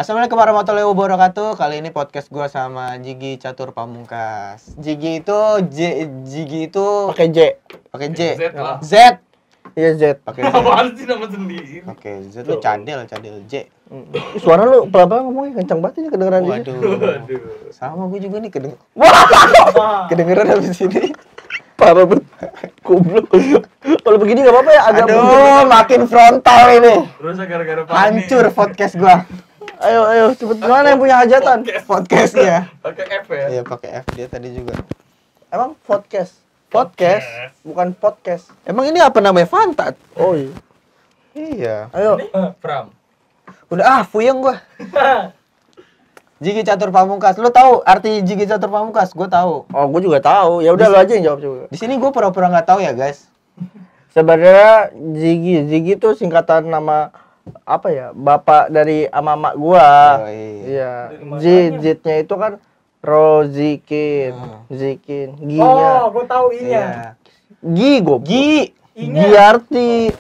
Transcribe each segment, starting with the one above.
Assalamualaikum warahmatullahi wabarakatuh. Kali ini podcast gua sama Jigi Catur Pamungkas. Jigi itu pakai J. Pakai J. Z. Iya Z. Pakai Z. Apaan sih nama sendiri? Oke, Z lu cadel J. Suara lu pelan-pelan ngomongnya kencang banget ini kedengeran di sini. Waduh. Sama gue juga nih kedengeran habis ini. Parah banget. Goblok. Kalau begini enggak apa-apa ya, agak Makin frontal ini. Terus gara-gara Hancur podcast gua. Ayo cepet, mana yang punya hajatan? Podcast ya. Pakai F ya? Iya, pakai F dia tadi juga. Emang podcast? Podcast, bukan podcast. Emang ini apa namanya? Fantat. Oh iya. Iya. Ayo. Pram. Udah puyeng gua. Jigi Catur Pamungkas. Lu tahu arti Jigi Catur Pamungkas? Gua tahu. Oh, gue juga tahu. Ya udah lu aja yang jawab coba. Di sini gua pura-pura enggak tahu ya, guys. Sebenarnya Jigi itu singkatan nama apa ya? Bapak dari ama-ama gua. Oh, iya. Iya. Jitnya itu kan Rozikin, Zikin, Ginya. Oh, gue tahu iya. Gi. Giarti.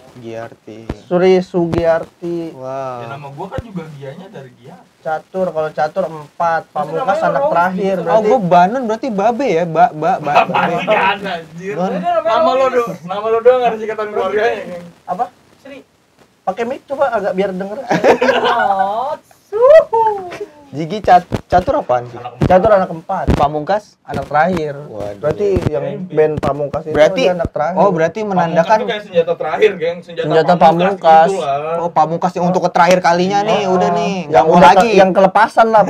Suri Sugiarti. Wow. Ya nama gua kan juga Gianya dari Gia. Catur, kalau catur 4, Pamungkas anak terakhir. Oh, gua Banon berarti babe ya, babe. Apaan sih kan anjir? Banon. Nama lo doang ada singkatan keluarganya. Apa? Sri. Pakai mic coba agak biar denger. Jigi Catur apaan sih? Catur anak 4, Pamungkas? anak terakhir. Waduh. Berarti yang band Pamungkas itu Berarti dia anak terakhir. oh, berarti menandakan Pamungkas tuh kayak senjata terakhir, geng. Senjata Pamungkas. gitu lah. oh, Pamungkas yang untuk terakhir kalinya nih, udah nih, enggak yang mau udah lagi. yang kelepasan lah.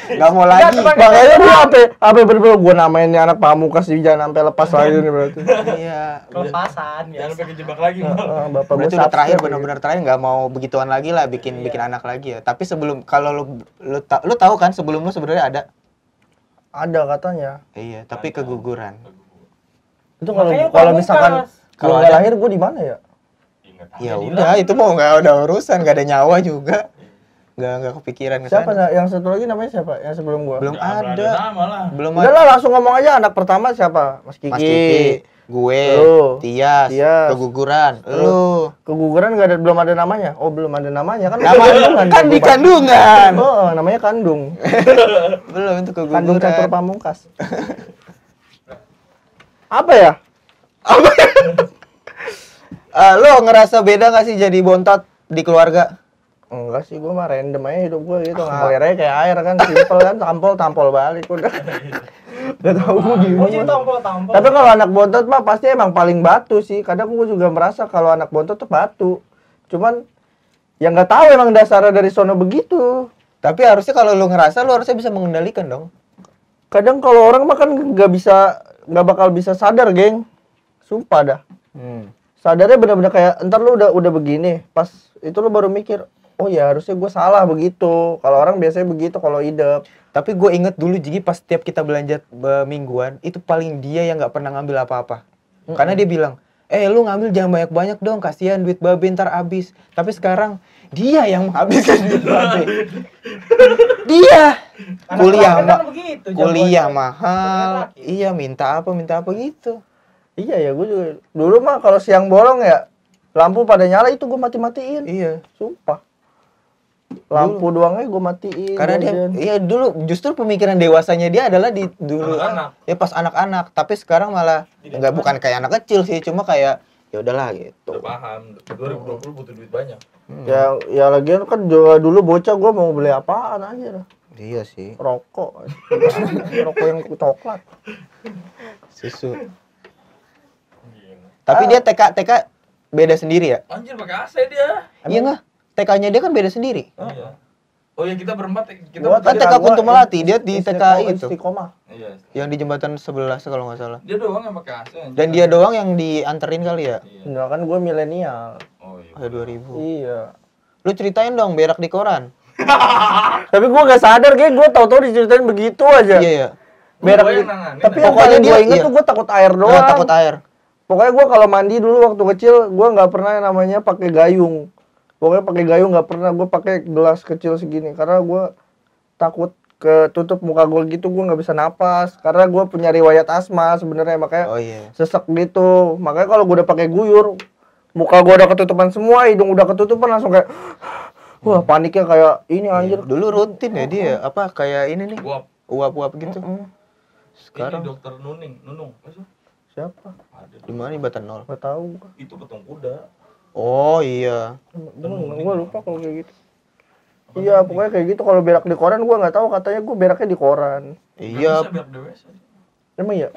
Enggak mau lagi. Makanya dia apa bener-bener gua namain ini anak Pamungkas sih, jangan sampai lepas lagi nih berarti. Iya. Kelepasan Jangan ya. sampai kejebak lagi, Mal. Bapak gua Berarti udah terakhir, subscribe. benar-benar terakhir, nggak mau begituan lagi lah, bikin anak lagi ya. Tapi sebelum, kalau lu tahu kan sebelum lu sebenarnya ada? Ada katanya. Iya, tapi keguguran. Itu Makanya kalau Pamungkas. misalkan Kalau kalau nggak ada- lahir gua di mana ya? Ingat Ya aja, udah, itu mau nggak ada urusan, nggak ada nyawa juga. Nggak kepikiran ke Siapa sana. yang satu lagi namanya siapa? Yang sebelum gua. Belum Nggak ada. nama lah. Belum Udah ada. lah langsung ngomong aja anak pertama siapa? Mas Kiki. Mas Kiki, gue, Lu. Tias, keguguran, lu. Keguguran belum ada namanya. Oh, belum ada namanya kan. Nama Kandungan. kan di kandungan. Oh, namanya kandung. Belum itu Kandung Catur keguguran. Pamungkas. Apa ya? Lo ngerasa beda nggak sih jadi bontot di keluarga? Enggak sih, gua mah random aja hidup gua gitu. Ngalir aja kayak air kan, simpel kan, tampol balik udah. Gak tau gua Oh, gimana. jadi tampol. Tapi kalau anak bontot mah pasti emang paling batu sih. Kadang gua juga merasa kalau anak bontot tuh batu. Cuman yang nggak tahu emang dasarnya dari sono begitu. Tapi harusnya kalau lu ngerasa, lu harusnya bisa mengendalikan dong. Kadang kalau orang mah kan nggak bakal bisa sadar, geng. Sumpah dah. Sadarnya benar-benar kayak entar lu udah begini, pas itu lu baru mikir, oh ya harusnya gue salah begitu. Kalau orang biasanya begitu kalau hidup. Tapi gue inget dulu Jigi pas setiap kita belanja mingguan, itu paling dia yang nggak pernah ngambil apa-apa. Karena dia bilang, lu ngambil jangan banyak-banyak dong, kasihan duit babe ntar habis. Tapi sekarang dia yang menghabiskan duit babe. Dia kuliah mahal. Iya, minta apa gitu. Iya ya, gue juga dulu mah kalau siang bolong ya lampu pada nyala itu gue mati-matiin. Iya. Sumpah. Lampu doangnya gue matiin. Karena dia, jajan. iya dulu justru pemikiran dewasanya dia adalah di dulu Anak-anak. ya pas anak-anak, tapi sekarang malah nggak, bukan kayak anak kecil sih, cuma kayak ya udahlah gitu. Udah paham. 2020 butuh duit banyak. Ya lagian kan juga dulu bocah gue mau beli apaan aja lah. Iya sih. Rokok. Rokok yang coklat. Susu. Tapi dia TK beda sendiri ya? Anjir pakai AC dia. Iya nggak? TK-nya dia kan beda sendiri. Iya. Oh ya kita berempat Gua Kan tadi- TK Kuntum Melati, dia di TK itu. Istiqomah. Iya. Yang di jembatan 11 kalau nggak salah. Dia doang yang pakai AC anjir. Dan dia doang yang dianterin kali ya? Iya. Enggak kan gue milenial. Oh iya. Ada 2000. Iya. Lu ceritain dong berak di koran. Tapi gue nggak sadar, kayak gue tahu-tahu diceritain begitu aja. Iya ya. Berak Gua di- yang nanganin, tapi ya. yang Pokoknya paling dia- gue inget iya. tuh gue takut air doang. Nah, takut air. Pokoknya gue kalau mandi dulu waktu kecil gue nggak pernah yang namanya pakai gayung. Pokoknya pakai gayung nggak pernah, gue pakai gelas kecil segini karena gue takut ketutup muka gue gitu, gue nggak bisa napas karena gue punya riwayat asma sebenarnya, makanya Oh iya. sesek gitu. Makanya kalau gue udah pakai guyur, muka gue udah ketutupan semua, hidung udah ketutupan, langsung kayak Wah, paniknya kayak ini anjir. Dulu rutin ya dia apa kayak ini nih. Uap. Uap-uap gitu. Ini Sekarang dokter Nunung. Masa? Siapa? Ada. di mana Batan Nol? Gak tahu gua. Itu petung kuda. Oh iya. Gua lupa kalau kayak gitu. Iya, pokoknya kayak gitu. Kalau berak di koran gua nggak tahu, katanya gua beraknya di koran. Iya. Biar dewasa. Emang iya?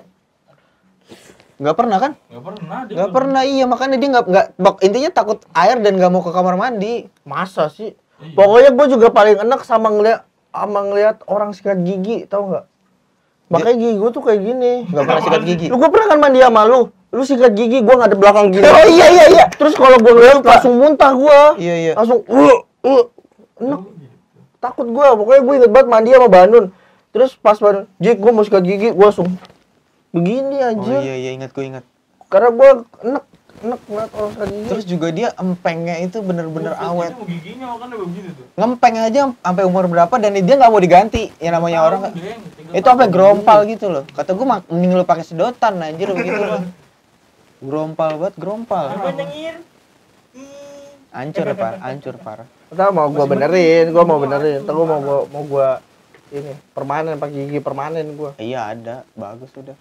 Nggak pernah kan? Nggak pernah dia. Nggak pernah, iya, makanya dia intinya takut air dan nggak mau ke kamar mandi. Masa sih? Iya. Pokoknya gua juga paling enak sama ngeliat orang sikat gigi, tahu nggak? Makanya gigi gua tuh kayak gini. Nggak pernah sikat gigi. Lu gua pernah kan mandi sama lu sikat gigi, gua ngadep belakang gini. Oh iya. Terus kalau gua ngeliat langsung muntah gua. Iya. Langsung enak. Takut gua, pokoknya gua inget banget mandi sama Banun. Terus pas Banun, Jik gua mau sikat gigi, gua langsung begini Oh aja. iya, ingat. Karena gua enak ngeliat orang sikat gigi. Terus juga dia empengnya itu bener-bener awet. Itu giginya makanya begitu tuh. Ngempeng aja sampai umur berapa dan dia nggak mau diganti. Yang namanya orang Geng, itu sampai gerompal gitu loh. Kata gua mending lu pakai sedotan anjir begitu mah. Gerompal. Apa nyengir? Hancur parah. Ntar mau gua benerin. Ntar gua mau gua ini permanen pakai gigi permanen gua. Iya ada, bagus udah.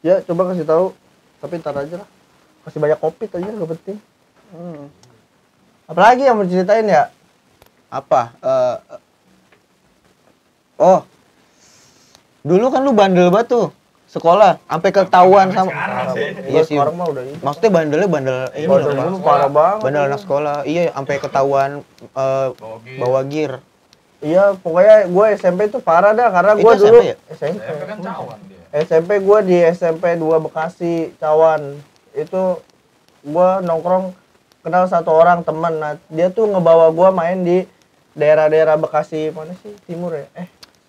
Ya coba kasih tahu, tapi ntar aja lah. Kasih banyak kopi aja nggak penting. Apalagi yang mau ceritain ya? Apa? Oh, dulu kan lu bandel banget tuh sekolah, sampai ketahuan sama. Iya sih. Sekarang mah udah ini. Maksudnya bandelnya bandel ini Bandel loh, Pak. dulu parah banget. Bandel anak sekolah. Iya, sampai ketahuan bawa gear. Iya, pokoknya gue SMP tuh parah dah karena Itu gue dulu SMP ya? SMP. SMP kan cawan dia. SMP gue di SMP 2 Bekasi Cawan. Itu gue nongkrong kenal satu orang teman. Nah, dia tuh ngebawa gue main di daerah-daerah Bekasi mana sih? Timur ya?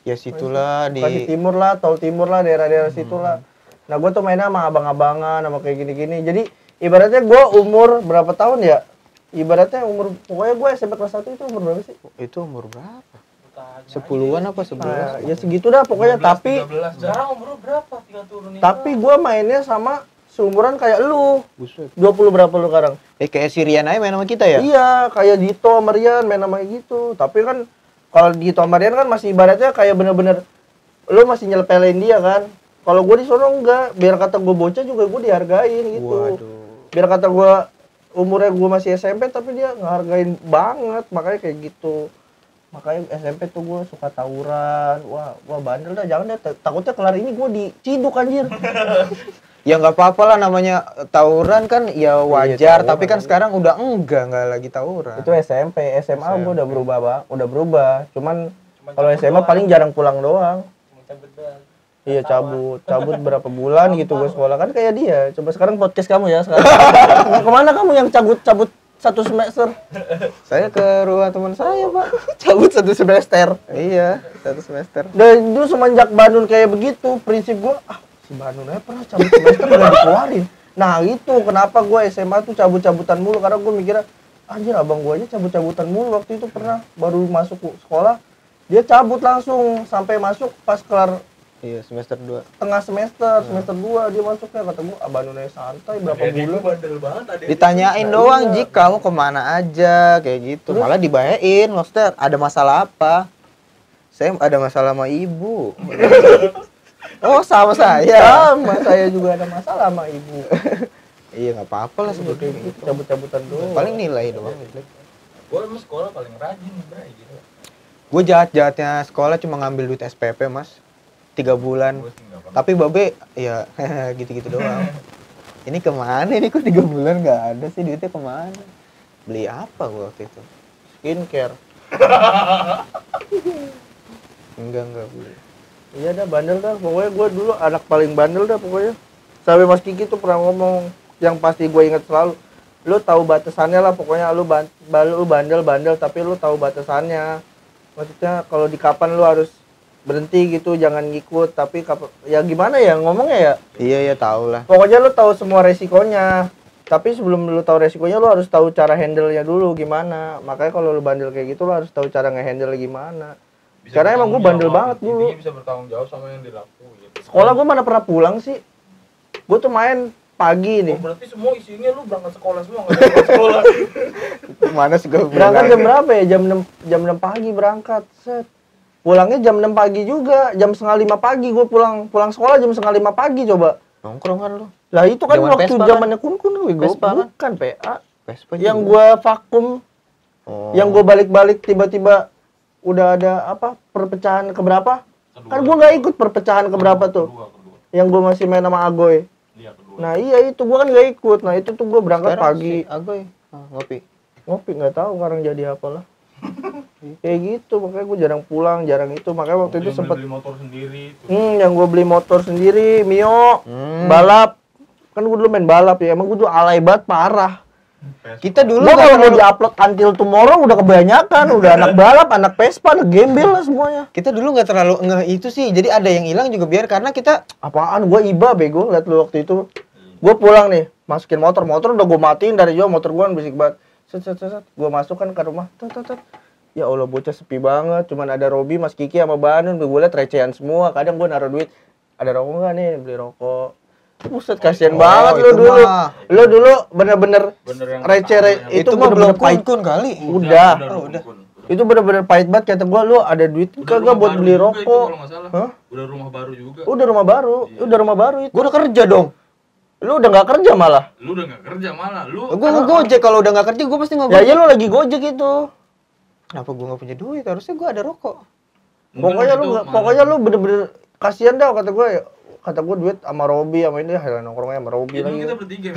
Ya situlah Bekasi di Timur lah, Tol Timur lah, daerah-daerah situ lah. Nah, gue tuh mainnya sama abang-abangan, sama kayak gini-gini. Jadi, ibaratnya gue umur berapa tahun ya? Ibaratnya pokoknya gue SMP kelas 1 itu umur berapa sih? itu umur berapa? 10-an apa 11? Nah, ya segitu dah pokoknya, 12, tapi 13 Sekarang umur lu berapa? Tinggal turunin. tapi gue mainnya sama seumuran kayak lu. Buset. 20 berapa lu sekarang? Kayak si Rian aja main sama kita ya? Iya, kayak Dito sama Rian main sama gitu. Tapi kan kalau Dito sama Rian kan masih ibaratnya kayak bener-bener lu masih nyelepelin dia kan. Kalau gue di sono enggak, biar kata gue bocah juga gue dihargain gitu. Waduh. Biar kata gue umurnya gue masih SMP tapi dia ngehargain banget, makanya kayak gitu. Makanya SMP tuh gue suka tawuran. Wah bandel dah, jangan deh, takutnya kelar ini gue diciduk anjir. Ya nggak apa-apa lah, namanya tawuran kan ya wajar, tawuran, tapi kan iya. sekarang udah nggak lagi tawuran. Itu SMP, SMA gue udah berubah bang, udah berubah. Cuman kalau cabut SMA doang. paling jarang pulang doang. Cabut doang. Iya cabut berapa bulan gitu gue sekolah kan kayak dia. Coba sekarang podcast kamu ya sekarang. Kemana kamu yang cabut 1 semester? Saya ke rumah teman saya, Pak. Cabut 1 semester. Iya, 1 semester. Dan itu semenjak Bandung kayak begitu, prinsip gue, si Bandung aja pernah cabut semester udah dikeluarin. Nah itu kenapa gue SMA tuh cabut-cabutan mulu, karena gue mikirnya, anjir abang gue aja cabut-cabutan mulu. Waktu itu pernah baru masuk sekolah, dia cabut langsung sampai masuk pas kelar Iya, semester 2. tengah semester 2 dia masuknya. Kata gue, abang Nunai santai berapa bulan. bandel banget ada. Ditanyain doang, Jik, kamu kemana aja, kayak gitu. Malah dibayain, maksudnya ada masalah apa? Saya ada masalah sama ibu. Oh, sama saya. Sama saya juga ada masalah sama ibu. Iya, nggak apa-apa lah sebetulnya gitu. Cabut-cabutan doang. Paling nilai doang. Gue emang sekolah paling rajin bray gitu. Gue jahat-jahatnya sekolah cuma ngambil duit SPP, Mas. 3 bulan. Gue sih nggak pernah. Tapi babe ya gitu-gitu doang. Ini kemana ini kok 3 bulan nggak ada sih, duitnya kemana? Beli apa gua waktu itu? Skincare. Enggak beli. Iya dah bandel dah. Pokoknya gue dulu anak paling bandel dah pokoknya. Sampai Mas Kiki tuh pernah ngomong yang pasti gue inget selalu. Lu tahu batasannya lah pokoknya, lu bandel tapi lu tahu batasannya. Maksudnya kalau di kapan lu harus berhenti gitu, jangan ngikut, tapi ya gimana ya ngomongnya ya? Iya tahu lah. Pokoknya lu tahu semua resikonya. Tapi sebelum lu tahu resikonya lu harus tahu cara handle-nya dulu gimana. Makanya kalau lu bandel kayak gitu lu harus tahu cara nge-handle gimana. Bisa Karena emang gue bertanggung bandel jawab, banget dulu. intinya bisa bertanggung jawab sama yang dilakuin gitu. Sekolah gue mana pernah pulang sih. Gue tuh main pagi nih. Oh, berarti semua isinya lu berangkat sekolah semua, nggak berangkat sekolah. Mana sih gue Berangkat jam berapa ya? Jam 6 pagi berangkat. Set. Pulangnya jam 6 pagi juga, jam setengah 5 pagi gue pulang sekolah jam setengah 5 pagi coba. nongkrong kan lu. Lah itu kan Zaman waktu Vespa kan? zamannya Kun gue Vespa kan? bukan PA. Vespa Yang juga. gua vakum, Oh. yang gua balik-balik tiba-tiba udah ada apa perpecahan keberapa? Kan gua nggak ikut perpecahan keberapa tuh. Kedua. Yang gua masih main sama Agoy. Iya, kedua. Nah iya itu gua kan nggak ikut. Nah itu tuh gua berangkat Sekarang pagi. si Agoy ngopi. Ngopi nggak tahu sekarang jadi apa lah. Kayak gitu makanya gua jarang pulang, jarang itu makanya waktu itu sempet beli motor sendiri tuh. yang gua beli motor sendiri, Mio, Hmm. balap. Kan gua dulu main balap ya, emang gua tuh alay banget parah. Kita dulu Gua nggak kalau mau terlalu- di-upload Until Tomorrow udah kebanyakan, udah anak balap, anak Vespa, anak gembel lah semuanya. kita dulu nggak terlalu ngeh itu sih. Jadi ada yang hilang juga biar karena kita Apaan? Gua iba bego liat lu waktu itu. Gua pulang nih, masukin motor udah gua matiin dari jauh, motor gua kan berisik banget. Set. Gua masuk kan ke rumah. Tet. Ya Allah bocah sepi banget, cuman ada Robi, Mas Kiki sama Banun. Gua liat recehan semua. Kadang gua naruh duit. Ada rokok enggak nih? Beli rokok. Buset kasihan Oh, banget lu itu dulu. mah. Lu dulu bener-bener Bener yang receh pertama yang- itu mah belum bener-bener pahit. kun kali. Udah. udah. Itu bener-bener pahit banget kata gua, lu ada duit kagak buat beli rokok? Hah? Udah rumah baru juga. Udah rumah baru itu. Gue udah kerja dong. Lu udah nggak kerja malah. Lu udah nggak kerja malah. Lu Gue ngegojek kalau udah nggak kerja gue pasti Ya ngegojek. aja lu lagi gojek itu. Kenapa gue nggak punya duit? Harusnya gue ada rokok. Pokoknya lu bener-bener kasihan dah kata gua ya. Kata gua duit sama Robi sama ini nongkrongnya sama Robi Itu lagi. kita bertiga.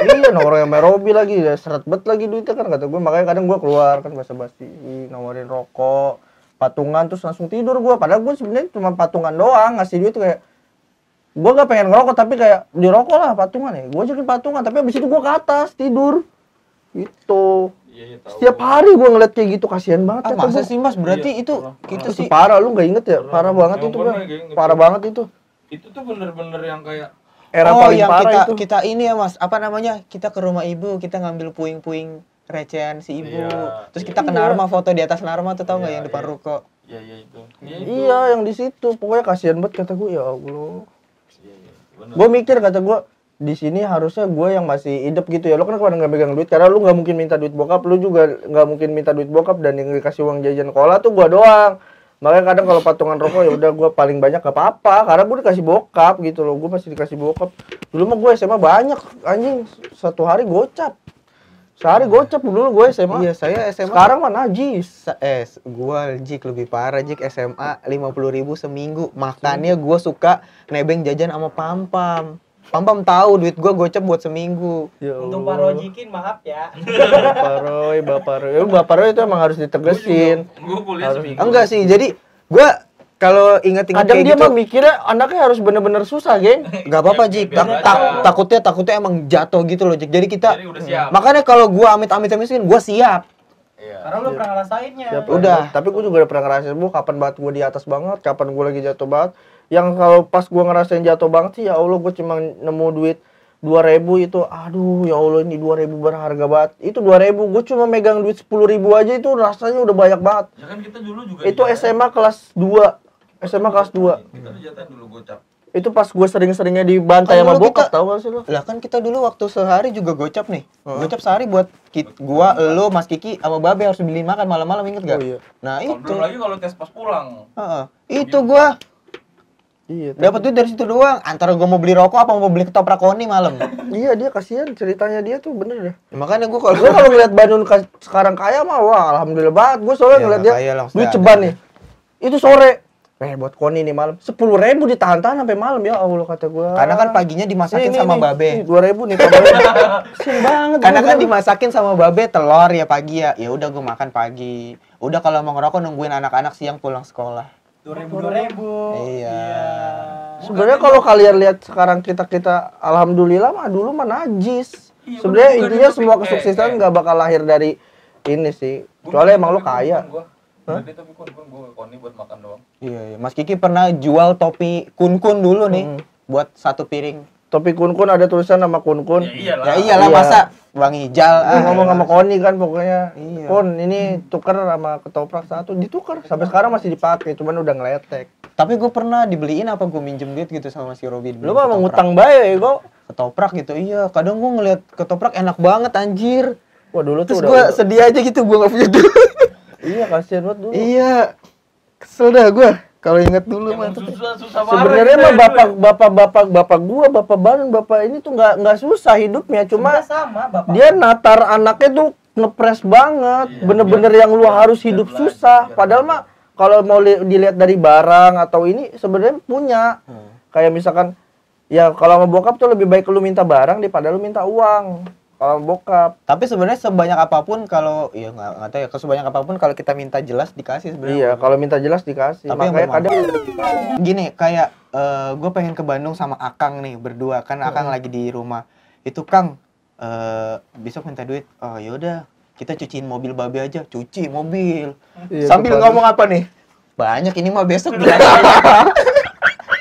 Iya nongkrongnya sama Robi lagi ya seret bet lagi duitnya kan kata gua makanya kadang gua keluar kan basa-basi nawarin rokok patungan terus langsung tidur gua padahal gua sebenarnya cuma patungan doang ngasih duit kayak gua gak pengen ngerokok tapi kayak di rokok lah patungan ya gua ajakin patungan tapi abis itu gua ke atas tidur gitu Iya, tahu. setiap hari gua ngeliat kayak gitu kasihan banget kata Masa gua. sih mas? Berarti Iya, itu pernah. kita Itu sih. parah lu nggak inget ya parah banget Emang itu pernah, bang geng, parah banget itu Itu tuh bener-bener yang kayak era Oh, paling yang parah kita itu kita ini ya mas. Apa namanya? Kita ke rumah ibu, kita ngambil puing-puing recehan si ibu. Iya, Terus kita ke iya. Narma, foto di atas Narma tuh tau nggak Iya, yang depan iya. ruko? iya itu. iya yang di situ pokoknya kasihan banget kata gue ya Allah Iya. Bener. gue mikir kata gue di sini harusnya gue yang masih hidup gitu ya lo kan kalau nggak megang duit karena lu nggak mungkin minta duit bokap lu juga nggak mungkin minta duit bokap dan yang dikasih uang jajan sekolah tuh gue doang makanya kadang kalau patungan rokok ya udah gue paling banyak gak apa-apa karena gue dikasih bokap gitu loh gue masih dikasih bokap dulu mah gue SMA banyak anjing satu hari gocap sehari gocap dulu gue SMA Iya, saya SMA. sekarang mah najis Gua Jik lebih parah Jik SMA 50.000 seminggu. Makannya gua suka nebeng jajan sama Pampam. Pampam tahu duit gua gocap buat seminggu. ya Untuk Pak Rojikin maaf ya. Bapak Roy. Bapak Roy itu emang harus ditegesin. Gue kuliah Harus. seminggu. Enggak sih, jadi gua kalau inget-inget Kadang kayak dia gitu, mah mikirnya anaknya harus bener-bener susah, geng. nggak apa-apa Jik. biar aja. Takutnya emang jatuh gitu loh Jik. Jadi kita, Jadi udah siap. makanya kalau gua amit-amit miskin, gua siap. Iya. Karena lu pernah ngerasainnya. Siapa? Udah. Tapi gue juga udah pernah ngerasain bu, kapan banget gue di atas banget, kapan gue lagi jatuh banget. Yang kalau pas gue ngerasain jatuh banget sih, ya Allah gue cuma nemu duit 2.000 itu, aduh ya Allah ini 2.000 berharga banget. Itu 2.000, gue cuma megang duit 10.000 aja itu rasanya udah banyak banget. Ya kan kita dulu juga Itu SMA kelas 2. SMA kelas 2. Kita dijatahin dulu gocap. Itu pas gue sering-seringnya dibantai Kan sama dulu bokap, kita- tau gak sih lo? Lah kan kita dulu waktu sehari juga gocap nih. Gocap sehari buat gua, lu, Mas Kiki, sama Babe harus beli makan malam-malam, inget gak? Oh, iya. Nah Kalau itu. belum lagi kalau tes pas pulang. Heeh. Itu gua Iya. dapat duit dari situ doang. Antara gua mau beli rokok apa mau beli ketoprak koni malam. Iya dia kasihan ceritanya dia tuh bener deh. Ya, makanya gua kalau Gue kalau ngeliat Bandung sekarang kaya mah wah alhamdulillah banget. Gue soalnya Ya, ngeliat nggak dia kaya lah, duit maksudnya ceban ada. nih. Itu sore. Buat Koni nih malam 10.000 ditahan-tahan sampai malam ya Allah kata gue. karena kan paginya dimasakin sama Babe. 2.000 nih kabarnya. Kasian banget. Karena gua kan bener. dimasakin sama Babe telur ya pagi ya. Ya udah gua makan pagi. Udah kalau mau ngerokok nungguin anak-anak siang pulang sekolah. 2.000. Iya. Sebenarnya kalau kalian lihat sekarang kita alhamdulillah mah dulu mah najis. Iya, Sebenarnya bener, intinya bener, semua tapi- kesuksesan nggak bakal lahir dari ini sih. Kecuali emang lu kaya. Berarti tapi kun gue koni buat makan doang. Iya, iya. Mas Kiki pernah jual topi kun-kun dulu nih buat satu piring. Topi kun-kun ada tulisan nama kun-kun. Ya iyalah. Ya iyalah Iya. masa Bang Ijal. Gua ngomong sama Koni kan pokoknya. Iya. Kon, ini tuker sama ketoprak satu, ditukar. Sampai sekarang masih dipakai, cuman udah ngeletek. Tapi gue pernah dibeliin apa gue minjem duit gitu sama si Robi. Lu mah mau ngutang bae, kok. Ketoprak gitu, iya. Kadang gue ngeliat ketoprak enak banget anjir. Wah, dulu tuh Terus gue sedih aja gitu, gue gak punya duit. Iya, kasihan banget dulu. Iya. Kesel dah gue. Kalau inget dulu mah. Emang susah banget. Sebenarnya mah bapak gua, bapak Ban, bapak ini tuh nggak susah hidupnya, cuma Sebenarnya sama bapak. dia natar anaknya tuh ngepres banget, Iya, bener-bener yang lu harus hidup biar susah. belajar. Padahal mah kalau mau dilihat dari barang atau ini sebenarnya punya. Kayak misalkan ya kalau sama bokap tuh lebih baik lu minta barang daripada lu minta uang. Kalau sama bokap. Tapi sebenarnya sebanyak apapun kalau ya nggak tahu ya, sebanyak apapun kalau kita minta jelas dikasih sebenarnya. Iya, kalau minta jelas dikasih. Tapi yang Makanya kadang Gini, kayak gue pengen ke Bandung sama Akang nih berdua kan Akang lagi di rumah. Itu Kang besok minta duit. Oh yaudah, kita cuciin mobil babe aja. Cuci mobil. Iya, Sambil betul. ngomong apa nih? Banyak ini mah besok bilang.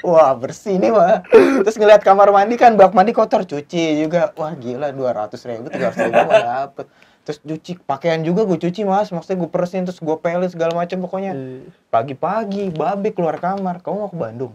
Wah bersih nih mah. Terus ngeliat kamar mandi kan bak mandi kotor, cuci juga. Wah gila 200.000, 300.000 mah dapet. Terus cuci pakaian juga gue cuci mas, maksudnya gue bersihin terus gue pelin segala macam pokoknya. Pagi-pagi babe keluar kamar, kamu mau ke Bandung?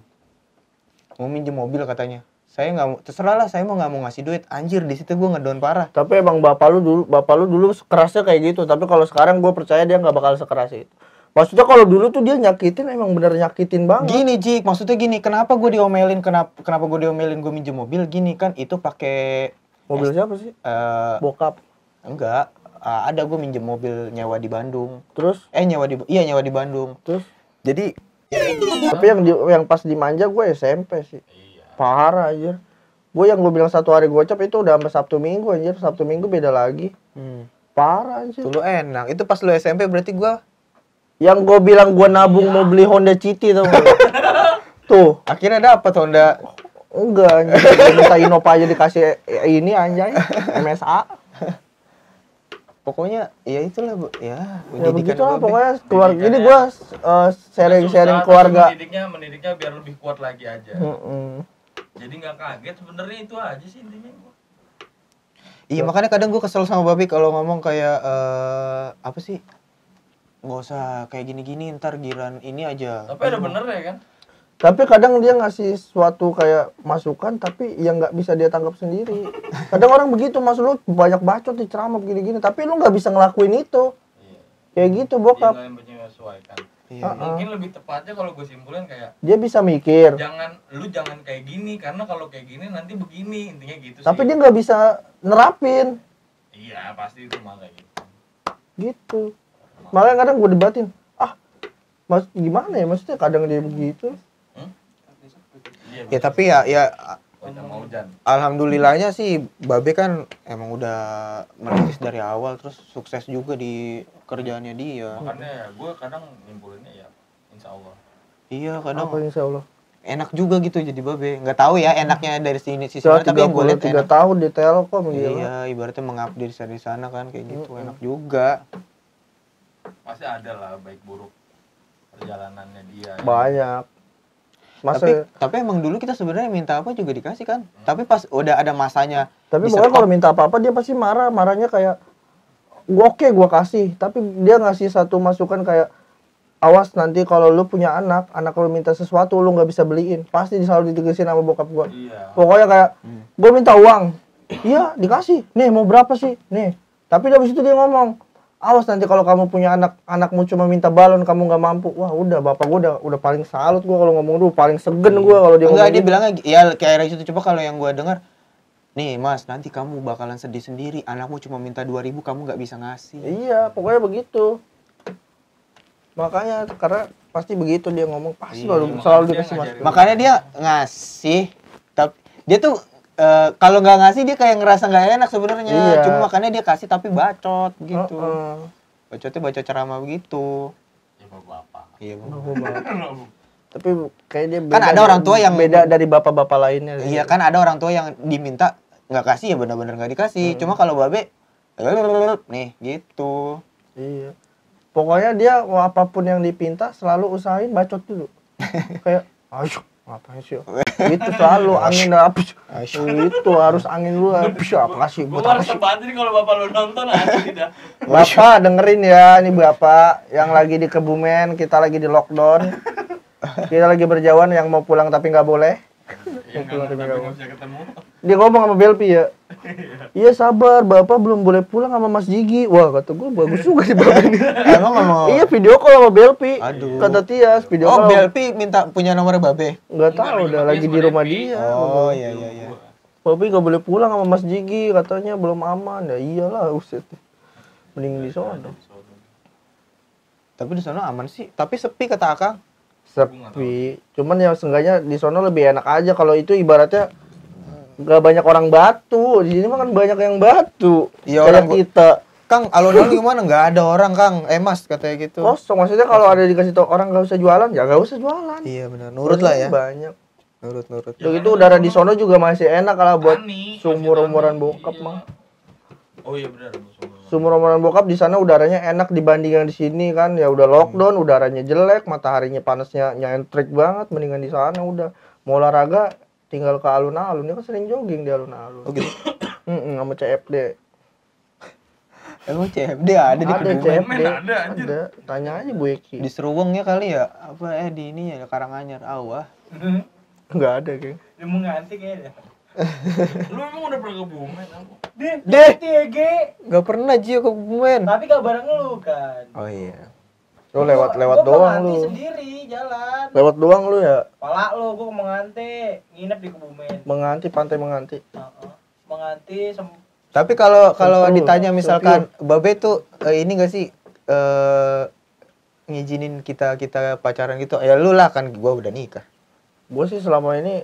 Mau minjem mobil katanya. Saya nggak mau, terserah lah, saya mau nggak mau ngasih duit. Anjir di situ gue ngedon parah. Tapi emang bapak lu dulu kerasnya kayak gitu. Tapi kalau sekarang gue percaya dia nggak bakal sekeras itu. Maksudnya kalau dulu tuh dia nyakitin, emang bener nyakitin banget. Gini Jik, maksudnya gini, kenapa gue diomelin, kenapa gue diomelin gue minjem mobil? Gini kan itu pakai Mobil siapa sih? Bokap. enggak, ada gue minjem mobil nyewa di Bandung. Terus nyewa di Bandung. terus Jadi tapi yang pas dimanja gue SMP sih. Parah anjir. Gue yang gue bilang satu hari gocap itu udah sampai Sabtu Minggu anjir. Sabtu Minggu beda lagi. Parah anjir. dulu enak. Itu pas lu SMP berarti gue Yang gue bilang gue nabung mau beli Honda City tau gak? Tuh. akhirnya dapat Honda. Enggak anjir. Gua minta Innova aja dikasih ini anjay. MSA. Pokoknya ya itulah Bu. Ya, Ya pendidikan begitulah gua, Be. pokoknya keluarga. Jadi Pendidikan gue Susah, sharing-sharing tapi keluarga. mendidiknya biar lebih kuat lagi aja. Mm-mm. Jadi nggak kaget sebenarnya itu aja sih intinya. Iya makanya kadang gue kesel sama Babi kalau ngomong kayak apa sih? Nggak usah kayak gini-gini ntar giran ini aja. Tapi ada bener ya kan? Tapi kadang dia ngasih suatu kayak masukan tapi yang nggak bisa dia tangkap sendiri. Kadang orang begitu, mas lu banyak bacot di ceramah gini-gini, tapi lu nggak bisa ngelakuin itu. Iya. Kayak gitu Dia bokap. nggak menyesuaikan. Iya. Mungkin lebih tepatnya kalau gue simpulin kayak Dia bisa mikir, jangan kayak gini karena kalau kayak gini nanti begini intinya gitu sih. tapi dia nggak bisa nerapin. Iya pasti itu mah kayak gitu. Gitu. Makanya kadang gue debatin, mas gimana ya, maksudnya kadang dia begitu. Iya. Ya tapi ya mau hujan. alhamdulillahnya sih Babe kan emang udah merintis dari awal terus sukses juga di kerjaannya dia. Makanya ya gue kadang nyimpulinnya ya insya Allah. Iya kadang Apa insya Allah. enak juga gitu jadi Babe. Nggak tahu ya enaknya dari sisi Sudah mana tapi yang gue lihat 33 enak. tahun di Telkom gila. Iya ibaratnya mengabdi di sana kan kayak gitu enak juga. Pasti ada lah baik buruk perjalanannya dia. ya. Banyak. Masa Tapi emang dulu kita sebenarnya minta apa juga dikasih kan. Tapi pas udah ada masanya. tapi bisa pokoknya kalau minta apa-apa dia pasti marah. Marahnya kayak gua kasih, tapi dia ngasih satu masukan kayak awas nanti kalau lu punya anak lu minta sesuatu lu nggak bisa beliin, pasti selalu ditegesin sama bokap gua. Iya. Pokoknya kayak gua minta uang, iya dikasih, nih mau berapa sih, nih. Tapi dari situ dia ngomong, awas nanti kalau kamu punya anakmu cuma minta balon kamu nggak mampu, wah udah bapak gua udah paling salut gua kalau ngomong dulu, paling segen gua kalau dia Enggak ngomong dia gitu. bilangnya ya kayak itu coba kalau yang gua dengar nih mas nanti kamu bakalan sedih sendiri anakmu cuma minta 2.000 kamu nggak bisa ngasih. Iya, pokoknya begitu. Makanya karena pasti begitu dia ngomong, pasti Iya, selalu dia dikasih ngajarin. masukan. Makanya dia ngasih tapi dia tuh kalau nggak ngasih dia kayak ngerasa nggak enak sebenarnya. Iya. Cuma makanya dia kasih tapi bacot gitu. Heeh. Bacotnya bacot ceramah begitu. Ya bapak. Iya Bang. Tapi kayak dia Kan ada orang tua yang- beda dari bapak-bapak lainnya. Iya kan ada orang tua yang diminta nggak kasih ya benar-benar nggak dikasih. Cuma kalau Babe nih gitu. Iya. Pokoknya dia apapun yang dipinta selalu usahain bacot dulu. Kayak, ayo, ngapain sih? Itu selalu angin habis. Itu harus angin lu habis apa sih Gue buat apa harus sih? sepatin nih kalau bapak lu nonton aja tidak. Bapak dengerin ya, ini Bapak yang lagi di Kebumen, kita lagi di lockdown. Kita lagi berjauhan yang mau pulang tapi nggak boleh. Yang nggak bisa ketemu. Dia ngomong sama Belpi ya. Iya sabar, Bapak belum boleh pulang sama Mas Jigi. Wah, kata gue bagus juga sih Bapak ini. Emang ngomong. Iya, video call sama Belpi. Aduh. Kata Tias, video Oh, call. Belpi minta punya nomor Babe. Enggak tahu udah lagi di rumah dia. Oh, iya iya iya. Bapak nggak boleh pulang sama Mas Jigi, katanya belum aman. Ya iyalah, uset. Mending di sono. Tapi di sana aman sih, tapi sepi kata Akang. Sepi. Cuman ya seenggaknya di sono lebih enak aja. Kalau itu ibaratnya nggak banyak orang batu. Di sini mah kan banyak yang batu. Iya, Kayak orang kita. Kang, alun-alun gimana? Nggak ada orang, Kang. Mas katanya gitu. Kosong. Maksudnya kalau ada dikasih tau orang nggak usah jualan, ya nggak usah jualan. Iya benar. Nurut lah ya. Banyak. Nurut. Udah gitu udara di sono juga masih enak kalau buat Tani, seumur-umuran masih bokap tani, mah. iya. Oh iya benar. Seumur-umuran bokap di sana udaranya enak dibanding yang di sini kan. Ya udah lockdown, udaranya jelek, mataharinya panasnya nyentrik banget, mendingan di sana udah. Mau olahraga tinggal ke alun-alun. Dia kan sering jogging di alun-alun. Oh gitu. Sama CFD. Emang CFD ada di Ada Kebumen? CFD. Ada, anjir. Ada. Tanya aja Bu Eki. Di Seruwengnya kali ya? Apa di ini ya Karanganyar. Awah. Enggak ada, Geng. Dia mau nganti kayaknya. Lu emang udah pernah ke Bumen apa? Deh. TG. Gak pernah Jio ke Kebumen. Tapi gak bareng lu kan. Oh iya. Lu lewat-lewat Gua doang mau nganti lu. sendiri jalan. Lewat doang lu ya. Pala lu, gua mau nganti, nginep di Kebumen. Menganti pantai menganti. Menganti Tapi kalau Seru. ditanya misalkan Babe tuh ini gak sih ngizinin kita pacaran gitu? Ya lu lah kan gua udah nikah. Gue sih selama ini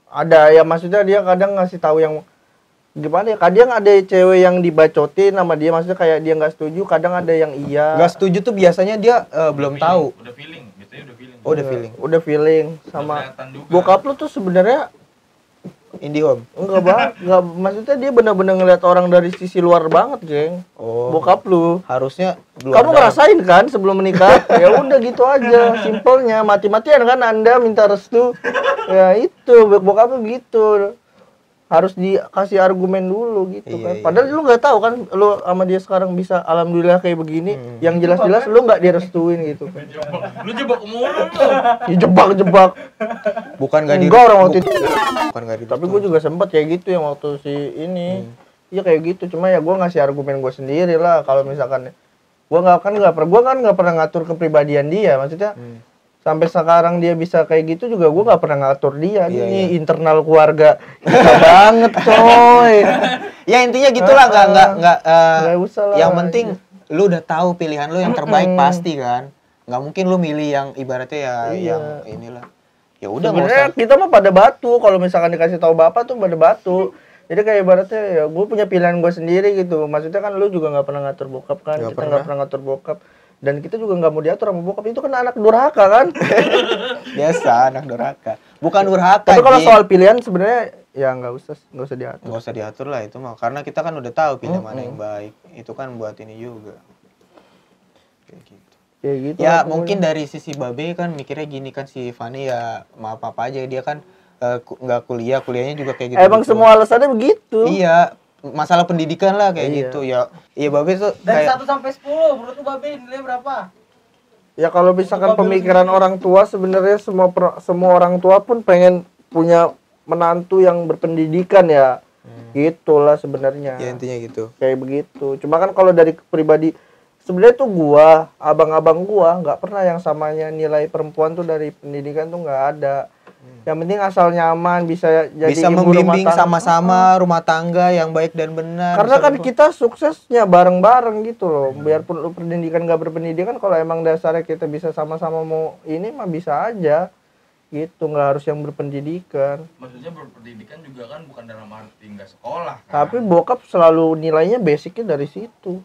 ada ya, maksudnya dia kadang ngasih tahu yang gimana ya, kadang ada cewek yang dibacotin sama dia, maksudnya kayak dia nggak setuju, kadang ada yang iya. Gak setuju tuh biasanya dia belum tahu. Udah feeling, biasanya udah feeling. Oh, udah feeling. Udah feeling sama kelihatan juga. bokap lu tuh sebenarnya IndiHome. enggak, maksudnya dia benar-benar ngeliat orang dari sisi luar banget, Geng. Oh. Bokap lu. Harusnya Kamu ngerasain kan sebelum menikah? Ya udah gitu aja, simpelnya. Mati-matian kan Anda minta restu. Ya itu, bokap lu gitu. Harus dikasih argumen dulu gitu Iya, kan. iya. Padahal lu nggak tahu kan lu sama dia sekarang bisa alhamdulillah kayak begini. Yang jelas-jelas lu nggak direstuin gitu kan. Lu jebak mulu lu. Ya jebak-jebak. bukan gak Enggak orang waktu itu. bukan gak Tapi gue juga sempet kayak gitu yang waktu si ini. Iya kayak gitu. Cuma ya gue ngasih argumen gue sendiri lah. Kalau misalkan gue nggak pernah ngatur kepribadian dia. Maksudnya sampai sekarang dia bisa kayak gitu juga gue nggak pernah ngatur dia. Iya, Ini internal keluarga kita banget coy. ya intinya gitulah nggak Nggak usah lah. yang penting lu udah tahu pilihan lu yang terbaik pasti kan, nggak mungkin lu milih yang ibaratnya ya Iya. yang inilah ya udah nggak Sebenarnya usah. kita mah pada batu. Kalau misalkan dikasih tahu bapak tuh pada batu. Jadi kayak ibaratnya ya gue punya pilihan gue sendiri gitu. Maksudnya kan lu juga nggak pernah ngatur bokap kan. Nggak Kita nggak pernah. pernah ngatur bokap. Dan kita juga nggak mau diatur sama bokap. Itu kan anak durhaka kan. Biasa anak durhaka, bukan durhaka. Tapi kalau Ji. soal pilihan sebenarnya ya nggak usah diatur. nggak usah diatur lah itu mah, karena kita kan udah tahu pilih mana yang baik. Itu kan buat ini juga kayak gitu. Kayak gitu. Ya lah mungkin pokoknya. dari sisi Babe kan mikirnya gini kan, si Fani ya maaf apa aja dia kan nggak kuliahnya juga kayak gitu. Emang semua alasannya begitu. Iya, masalah pendidikan lah kayak Iya. gitu ya. Iya Babe tuh dari kayak 1 sampai 10, menurut lu Babe nilai berapa? Ya kalau misalkan Untuk pemikiran mobil orang tua sebenarnya semua orang tua pun pengen punya menantu yang berpendidikan ya. Gitulah sebenarnya. ya intinya gitu. Kayak begitu. Cuma kan kalau dari pribadi sebenarnya tuh gua, abang-abang gua nggak pernah yang samanya nilai perempuan tuh dari pendidikan tuh nggak ada. Yang penting asal nyaman, bisa jadi Bisa ibu rumah membimbing tangga. sama-sama rumah tangga yang baik dan benar. Karena Bisa kan kita suksesnya bareng-bareng gitu loh. Biarpun lu pendidikan nggak berpendidikan, kalau emang dasarnya kita bisa sama-sama mau ini mah bisa aja. Gitu, nggak harus yang berpendidikan. Maksudnya berpendidikan juga kan bukan dalam arti nggak sekolah kan. Tapi bokap selalu nilainya basicnya dari situ.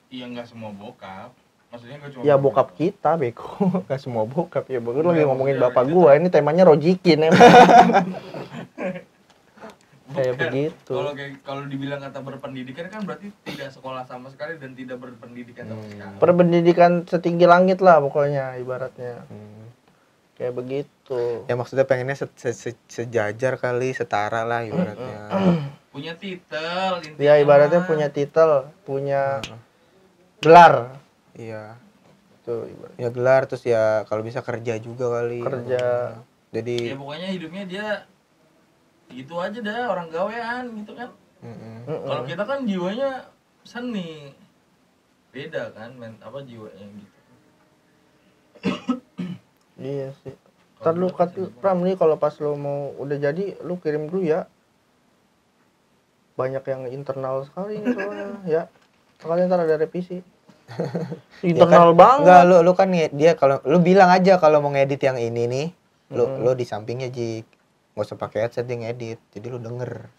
Iya nggak semua bokap. Maksudnya nggak cuma Ya bokap kita beko, gak semua bokap ya. Bagus lagi Iya, ngomongin maksudnya bapak gitu. gua, ini temanya rojikin emang. Kayak Bukan. begitu. Kalau dibilang kata berpendidikan kan berarti tidak sekolah sama sekali dan tidak berpendidikan sama sekali. Perpendidikan setinggi langit lah pokoknya ibaratnya. Kayak begitu. Ya maksudnya pengennya sejajar kali, setara lah ibaratnya. Punya titel intinya. Ya ibaratnya punya titel, punya gelar. Iya. Tuh ibaratnya. Ya gelar, terus ya kalau bisa kerja juga kali. Kerja. Jadi Ya pokoknya hidupnya dia gitu aja dah, orang gawean gitu kan. Kalau kita kan jiwanya seni. Beda kan jiwanya gitu. Iya sih. Ntar lu Pram nih kalau pas lu mau udah jadi lu kirim dulu ya. Banyak yang internal sekali nih soalnya ya. Sekali ntar ada revisi. Internal ya kan, banget. Enggak, lu kan dia kalau lu bilang aja kalau mau ngedit yang ini nih, lu di sampingnya Jik. Enggak usah pakai headset dia ngedit. Jadi lu denger.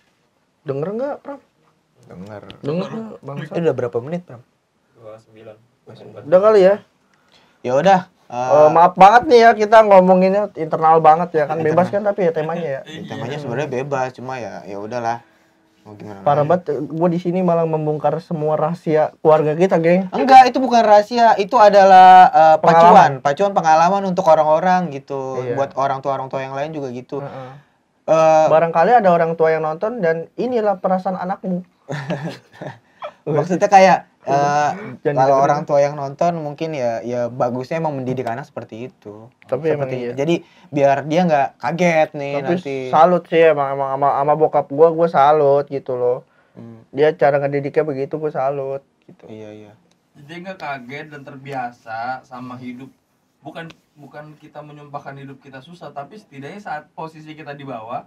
Denger enggak, Pram? Denger. Denger bangsa. Itu udah berapa menit, Pram? 29. Udah kali ya? Ya udah. Maaf banget nih ya kita ngomonginnya internal banget ya kan, bebas kan tapi ya temanya ya. Temanya sebenarnya bebas, cuma ya udahlah. Mau gimana? Parah banget, gue di sini malah membongkar semua rahasia keluarga kita, geng. Enggak, itu bukan rahasia, itu adalah pacuan pengalaman untuk orang-orang gitu. Iya. Buat orang tua yang lain juga gitu. Barangkali ada orang tua yang nonton dan inilah perasaan anakmu. Maksudnya kayak kalau dengerin. orang tua yang nonton mungkin ya bagusnya emang mendidik anak seperti itu. Tapi emang seperti iya. Jadi biar dia nggak kaget nih Tapi nanti. salut sih emang sama bokap gue salut gitu loh. Dia cara ngedidiknya begitu, gue salut gitu. Iya. Jadi nggak kaget dan terbiasa sama hidup. Bukan kita menyumpahkan hidup kita susah, tapi setidaknya saat posisi kita di bawah,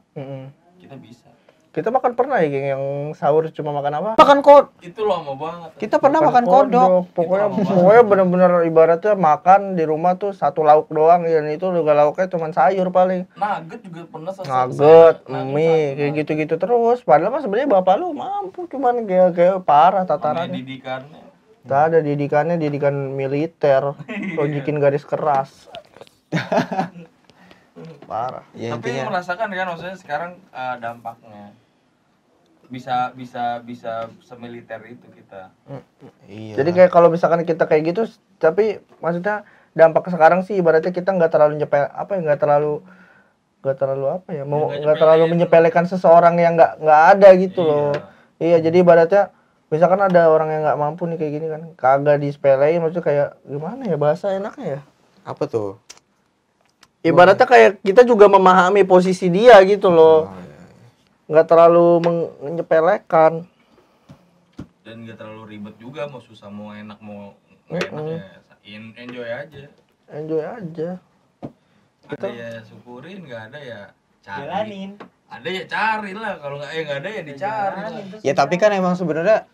kita bisa. Kita makan pernah ya, geng, yang sahur cuma makan apa? Makan kod. Itu lama banget. Kita pernah makan kodok. Pokoknya bener-bener ibaratnya makan di rumah tuh satu lauk doang, dan itu juga lauknya cuma sayur paling. Nugget juga pernah Nugget, mie, kayak gitu-gitu terus. Padahal mah sebenarnya bapak lu mampu, cuman kayak parah tatarannya. Didikannya. Tak ada didikan militer, lojikin garis keras. Parah. Ya, tapi intinya merasakan kan maksudnya sekarang dampaknya bisa semiliter itu kita. iya. Jadi kayak kalau misalkan kita kayak gitu, tapi maksudnya dampak sekarang sih ibaratnya kita nggak terlalu nggak terlalu menyepelekan seseorang yang nggak ada gitu loh. Iya, jadi ibaratnya misalkan ada orang yang nggak mampu nih kayak gini kan, kagak disepelein, maksudnya kayak gimana ya bahasa enaknya ya? Apa tuh? Ibaratnya kayak kita juga memahami posisi dia gitu loh. Nggak terlalu menyepelekan. Dan nggak terlalu ribet juga, mau susah mau enak mau nggak enak ya enjoy aja. Enjoy aja. Ada ya syukurin, nggak ada ya cari. Jalanin. Ada ya cari lah, kalau nggak ada ya dicari lah. Ya tapi kan emang sebenarnya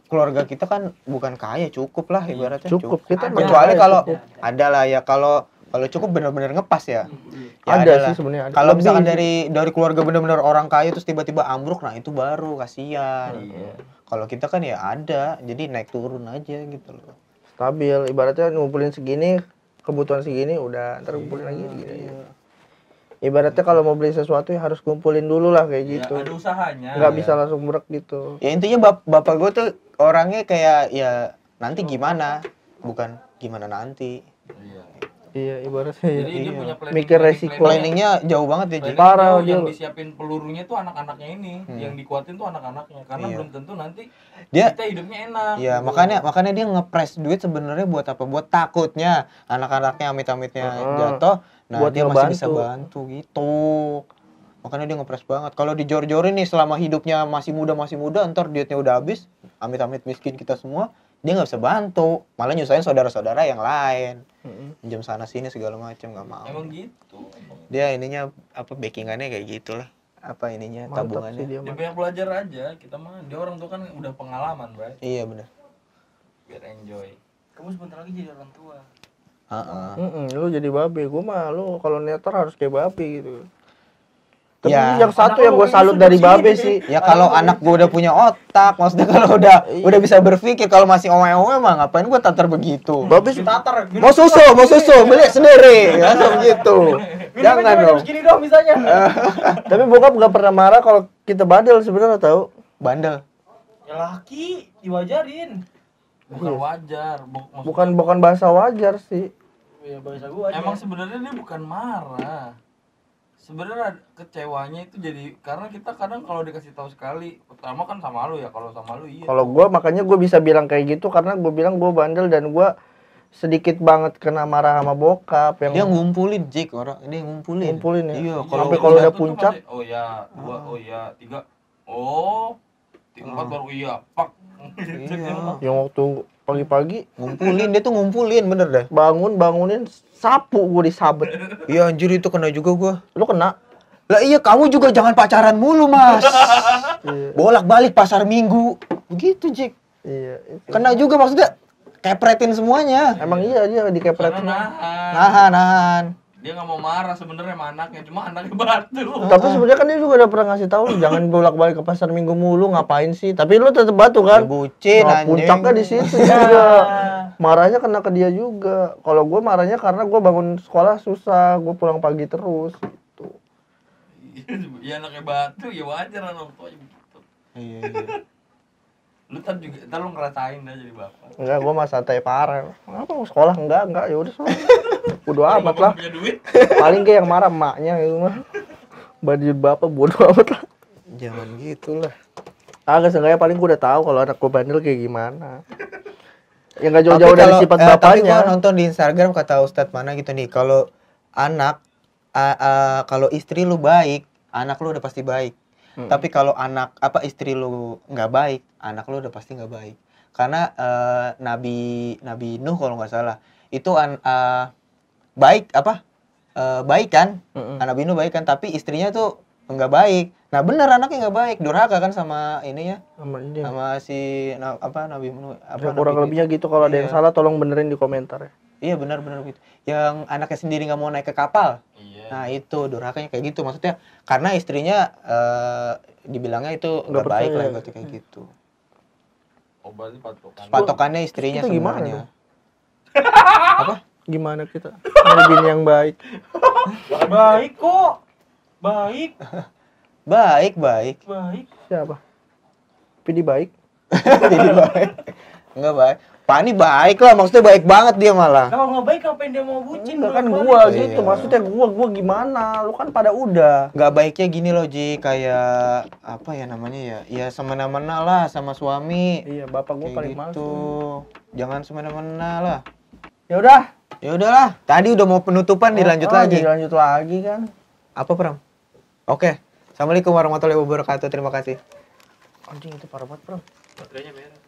keluarga kita kan bukan kaya, cukup lah ibaratnya. Cukup. Kita Kecuali kaya, kalau cukup. ada lah ya, kalau cukup benar-benar ngepas ya. Ada lah. sih sebenarnya. Kalau Lebih misalkan sih. dari keluarga benar-benar orang kaya terus tiba-tiba ambruk, nah itu baru kasihan. Kalau kita kan ya ada, jadi naik turun aja gitu loh. Stabil, ibaratnya ngumpulin segini, kebutuhan segini udah ntar kumpulin lagi segini. Ibaratnya kalau mau beli sesuatu ya harus kumpulin dulu lah kayak gitu. Ada usahanya. Nggak bisa langsung brek gitu. Ya intinya bapak gue tuh orangnya kayak ya nanti gimana, bukan gimana nanti. Iya, ibaratnya Jadi dia punya planning, mikir resiko. Planningnya jauh banget ya. Jadi Parah, yang dia. disiapin pelurunya tuh anak-anaknya ini, yang dikuatin tuh anak-anaknya, karena belum tentu nanti Dia- kita hidupnya enak. ya gitu. makanya dia ngepres duit sebenarnya buat apa? Buat takutnya anak-anaknya amit-amitnya jatuh, nah Buat dia masih bisa ngebantu. bantu gitu. Makanya dia ngepres banget. Kalau dijor-jorin nih selama hidupnya masih muda, ntar duitnya udah habis, amit-amit miskin kita semua, dia nggak bisa bantu, malah nyusahin saudara-saudara yang lain. Pinjam sana sini segala macam, nggak mau. Emang gitu. Dia ininya apa backingannya kayak gitulah. Apa ininya Mantap sih tabungannya. dia Dia mah. banyak belajar aja, kita mah dia orang tuh kan udah pengalaman, Bray. Iya benar. Biar enjoy. Kamu sebentar lagi jadi orang tua. Lu jadi babe, gua mah lu kalau netter harus kayak babe gitu. Tapi Ya. yang satu Anak yang lu gue ini salut sudah dari sini, babe Bebe. sih. Ya kalau anak gue udah punya otak, maksudnya kalau udah bisa berpikir, kalau masih owe-owe mah ngapain gue tatar begitu. Babe sih Tatar. Mau susu, beli sendiri, langsung gitu. Jangan dong. Segini dong misalnya. tapi bokap gak pernah marah kalau kita badel sebenarnya tahu. Bandel. Ya laki, diwajarin. Bukan wajar. Bukan bahasa wajar sih. Ya bahasa gua aja. Emang sebenarnya dia bukan marah. Sebenarnya kecewanya itu jadi karena kita kadang kalau dikasih tahu sekali, pertama kan sama lu ya, kalau sama lu iya. Kalau gue makanya gue bisa bilang kayak gitu karena gue bilang gue bandel dan gue sedikit banget kena marah sama bokap yang Dia ngumpulin Jik orang, dia ngumpulin. ngumpulin ya. Iya, Sampai kalau kalau udah satu tuh puncak. masih, oh ya, dua, oh ya, tiga, oh, empat baru iya, pak. Iya. Yang waktu pagi-pagi Ngumpulin, dia tuh ngumpulin bener deh. bangunin sapu gue disabet. Iya anjir itu kena juga gua. Lu kena? Lah iya kamu juga jangan pacaran mulu mas. Bolak-balik pasar minggu. Begitu Jik. Iya. Itu. Kena juga maksudnya kepretin semuanya. Emang iya dia dikepret. Karena nahan. Nahan. Dia nggak mau marah sebenarnya sama anaknya, cuma anaknya batu. Tapi sebenarnya kan dia juga udah pernah ngasih tahu jangan bolak-balik ke pasar minggu mulu ngapain sih. Tapi lu tetap batu kan? Ya, bucin Nah, anjing. puncaknya di situ juga. Marahnya kena ke dia juga. Kalau gue marahnya karena gue bangun sekolah susah, gue pulang pagi terus. Gitu. Ya anaknya batu, ya wajar orang tuanya begitu. Iya. Lu juga, ntar lu ngerasain dah jadi bapak. Enggak, gue mah santai parah. Kenapa mau sekolah? Enggak, ya udah soalnya. Bodo amat lah. Punya duit. Paling kayak yang marah emaknya gitu mah. Badi bapak bodo amat lah. Jangan gitulah. Agak seenggaknya paling gue udah tahu kalau anak gue bandel kayak gimana. Ya nggak jauh-jauh dari sifat Tapi bapaknya. gua nonton di Instagram kata Ustadz mana gitu nih, kalau anak kalau istri lu baik, anak lu udah pasti baik. Tapi kalau istri lu nggak baik, anak lu udah pasti nggak baik. Karena Nabi Nuh kalau nggak salah itu baik baik kan, Nabi Nuh baik kan, tapi istrinya tuh nggak baik. Nah bener anaknya nggak baik, durhaka kan sama ininya, Sama ini. sama si Nabi Nuh. Ya, kurang lebihnya gitu. Kalau ada yang Iya. salah tolong benerin di komentar ya. Iya benar-benar gitu. Yang anaknya sendiri nggak mau naik ke kapal. Iya. Nah itu durhakanya kayak gitu, maksudnya karena istrinya dibilangnya itu nggak percaya. baik lah berarti kayak gitu. Oh berarti patokan. Patokannya istrinya Kita gimana sebenarnya. dong? Apa? Gimana kita? Nyari bini yang baik. Baik kok. Baik. Baik. Baik. Siapa? Pidi baik. Jadi baik. Enggak baik. Pak ini baik lah, maksudnya baik banget dia malah. Kalau nggak baik ngapain dia mau bucin? Enggak kan bolak-balik? gua Iya. gitu. Maksudnya gua gimana? Lu kan pada udah. Nggak baiknya gini loh Ji, kayak apa ya namanya ya? Ya semena-mena lah sama suami. Iya, bapak gua Kayak paling males. gitu. Jangan semena-mena lah. Ya udah. Ya udahlah, tadi udah mau penutupan dilanjut lagi. Dilanjut lagi kan. Apa Pram? Oke. Assalamualaikum warahmatullahi wabarakatuh. Terima kasih. Anjing itu parah banget, Bro. Baterainya merah.